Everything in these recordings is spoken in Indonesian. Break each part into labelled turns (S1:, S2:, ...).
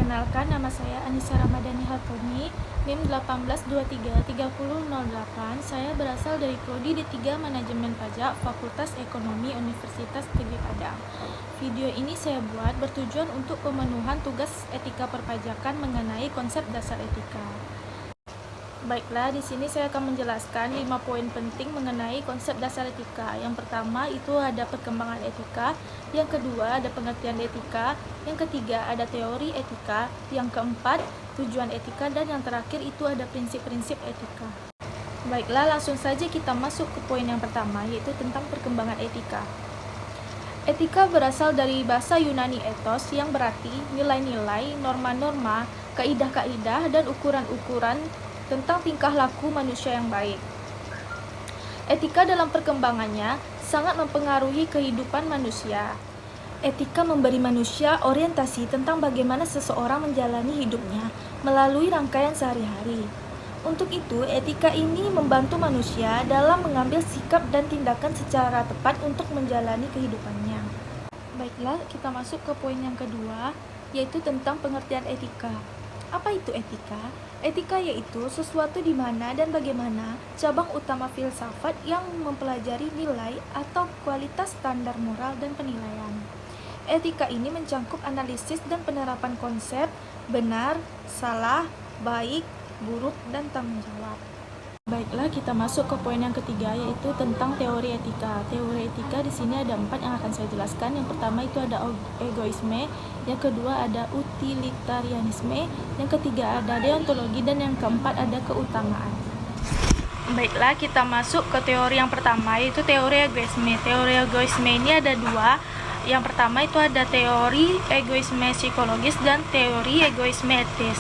S1: Perkenalkan, nama saya Anissa Ramadhani Hartoni, NIM 18233008. Saya berasal dari Prodi D3 Manajemen Pajak, Fakultas Ekonomi Universitas Negeri Padang. Video ini saya buat bertujuan untuk pemenuhan tugas etika perpajakan mengenai konsep dasar etika. Baiklah, di sini saya akan menjelaskan 5 poin penting mengenai konsep dasar etika. Yang pertama itu ada perkembangan etika, yang kedua ada pengertian etika, yang ketiga ada teori etika, yang keempat tujuan etika, dan yang terakhir itu ada prinsip-prinsip etika. Baiklah, langsung saja kita masuk ke poin yang pertama, yaitu tentang perkembangan etika. Etika berasal dari bahasa Yunani ethos yang berarti nilai-nilai, norma-norma, kaidah-kaidah, dan ukuran-ukuran tentang tingkah laku manusia yang baik. Etika dalam perkembangannya sangat mempengaruhi kehidupan manusia. Etika memberi manusia orientasi tentang bagaimana seseorang menjalani hidupnya melalui rangkaian sehari-hari. Untuk itu, etika ini membantu manusia dalam mengambil sikap dan tindakan secara tepat untuk menjalani kehidupannya. Baiklah, kita masuk ke poin yang kedua, yaitu tentang pengertian etika. Apa itu etika? Etika yaitu sesuatu di mana dan bagaimana cabang utama filsafat yang mempelajari nilai atau kualitas standar moral dan penilaian. Etika ini mencangkup analisis dan penerapan konsep benar, salah, baik, buruk, dan tanggung jawab. Baiklah, kita masuk ke poin yang ketiga, yaitu tentang teori etika. Teori etika di sini ada 4 yang akan saya jelaskan. Yang pertama itu ada egoisme, yang kedua ada utilitarianisme, yang ketiga ada deontologi, dan yang keempat ada keutamaan. Baiklah, kita masuk ke teori yang pertama, yaitu teori egoisme. Teori egoisme ini ada 2. Yang pertama itu ada teori egoisme psikologis dan teori egoisme etis.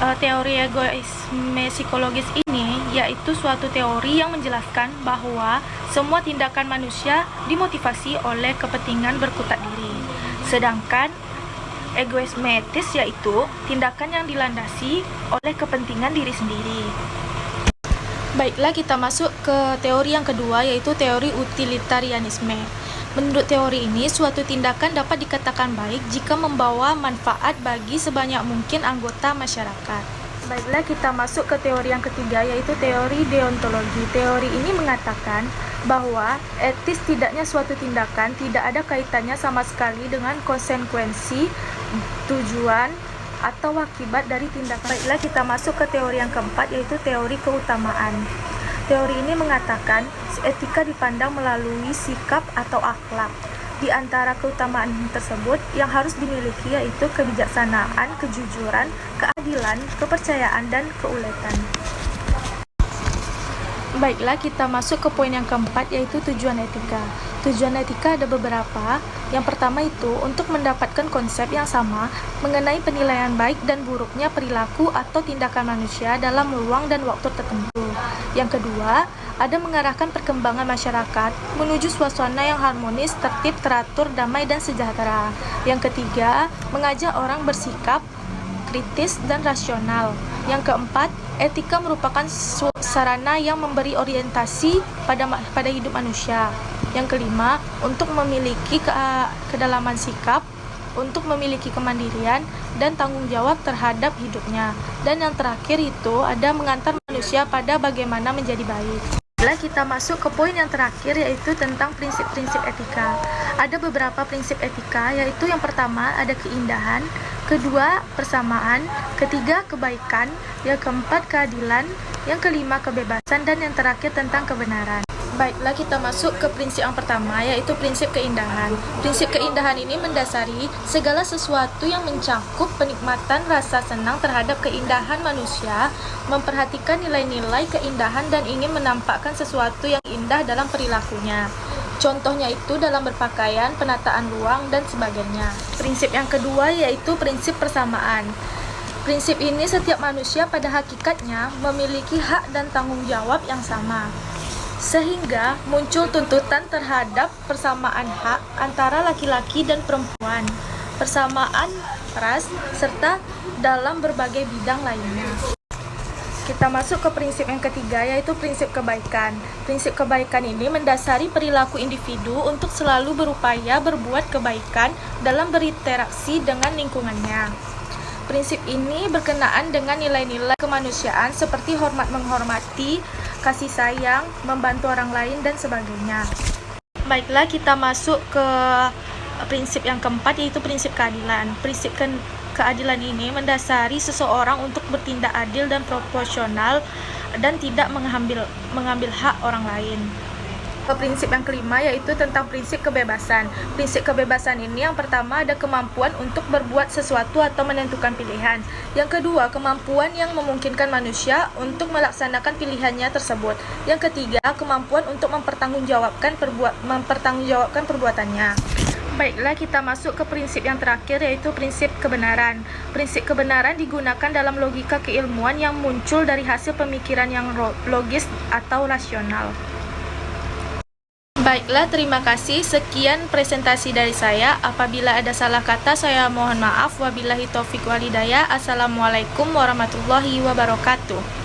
S1: Teori egoisme psikologis ini yaitu suatu teori yang menjelaskan bahwa semua tindakan manusia dimotivasi oleh kepentingan berkutat diri. Sedangkan egoisme etis yaitu tindakan yang dilandasi oleh kepentingan diri sendiri. Baiklah, kita masuk ke teori yang kedua, yaitu teori utilitarianisme. Menurut teori ini, suatu tindakan dapat dikatakan baik jika membawa manfaat bagi sebanyak mungkin anggota masyarakat. Baiklah, kita masuk ke teori yang ketiga, yaitu teori deontologi. Teori ini mengatakan bahwa etis tidaknya suatu tindakan tidak ada kaitannya sama sekali dengan konsekuensi, tujuan, atau akibat dari tindakan. Baiklah, kita masuk ke teori yang keempat, yaitu teori keutamaan. Teori ini mengatakan etika dipandang melalui sikap atau akhlak. Di antara keutamaan tersebut yang harus dimiliki yaitu kebijaksanaan, kejujuran, keadilan, kepercayaan, dan keuletan. Baiklah, kita masuk ke poin yang keempat, yaitu tujuan etika. Tujuan etika ada beberapa. Yang pertama itu untuk mendapatkan konsep yang sama mengenai penilaian baik dan buruknya perilaku atau tindakan manusia dalam ruang dan waktu tertentu. Yang kedua, ada mengarahkan perkembangan masyarakat menuju suasana yang harmonis, tertib, teratur, damai, dan sejahtera. Yang ketiga, mengajak orang bersikap kritis dan rasional. Yang keempat, etika merupakan sarana yang memberi orientasi pada hidup manusia. Yang kelima, untuk memiliki kedalaman sikap, untuk memiliki kemandirian dan tanggung jawab terhadap hidupnya. Dan yang terakhir itu ada mengantar manusia pada bagaimana menjadi baik. Setelah kita masuk ke poin yang terakhir, yaitu tentang prinsip-prinsip etika. Ada beberapa prinsip etika, yaitu yang pertama ada keindahan, kedua persamaan, ketiga kebaikan, yang keempat keadilan, yang kelima kebebasan, dan yang terakhir tentang kebenaran. Baiklah, kita masuk ke prinsip yang pertama, yaitu prinsip keindahan. Prinsip keindahan ini mendasari segala sesuatu yang mencakup penikmatan rasa senang terhadap keindahan manusia, memperhatikan nilai-nilai keindahan dan ingin menampakkan sesuatu yang indah dalam perilakunya. Contohnya itu dalam berpakaian, penataan ruang, dan sebagainya. Prinsip yang kedua yaitu prinsip persamaan. Prinsip ini setiap manusia pada hakikatnya memiliki hak dan tanggung jawab yang sama, sehingga muncul tuntutan terhadap persamaan hak antara laki-laki dan perempuan, persamaan ras, serta dalam berbagai bidang lainnya. Kita masuk ke prinsip yang ketiga, yaitu prinsip kebaikan. Prinsip kebaikan ini mendasari perilaku individu untuk selalu berupaya berbuat kebaikan dalam berinteraksi dengan lingkungannya. Prinsip ini berkenaan dengan nilai-nilai kemanusiaan seperti hormat menghormati, kasih sayang, membantu orang lain, dan sebagainya. Baiklah, kita masuk ke prinsip yang keempat, yaitu prinsip keadilan. Prinsip keadilan ini mendasari seseorang untuk bertindak adil dan proporsional dan tidak mengambil hak orang lain. Prinsip yang kelima yaitu tentang prinsip kebebasan. Prinsip kebebasan ini yang pertama ada kemampuan untuk berbuat sesuatu atau menentukan pilihan. Yang kedua, kemampuan yang memungkinkan manusia untuk melaksanakan pilihannya tersebut. Yang ketiga, kemampuan untuk mempertanggungjawabkan perbuatannya. Baiklah, kita masuk ke prinsip yang terakhir, yaitu prinsip kebenaran. Prinsip kebenaran digunakan dalam logika keilmuan yang muncul dari hasil pemikiran yang logis atau rasional. Baiklah, terima kasih. Sekian presentasi dari saya. Apabila ada salah kata, saya mohon maaf. Wabillahi taufiq walhidayah. Assalamualaikum warahmatullahi wabarakatuh.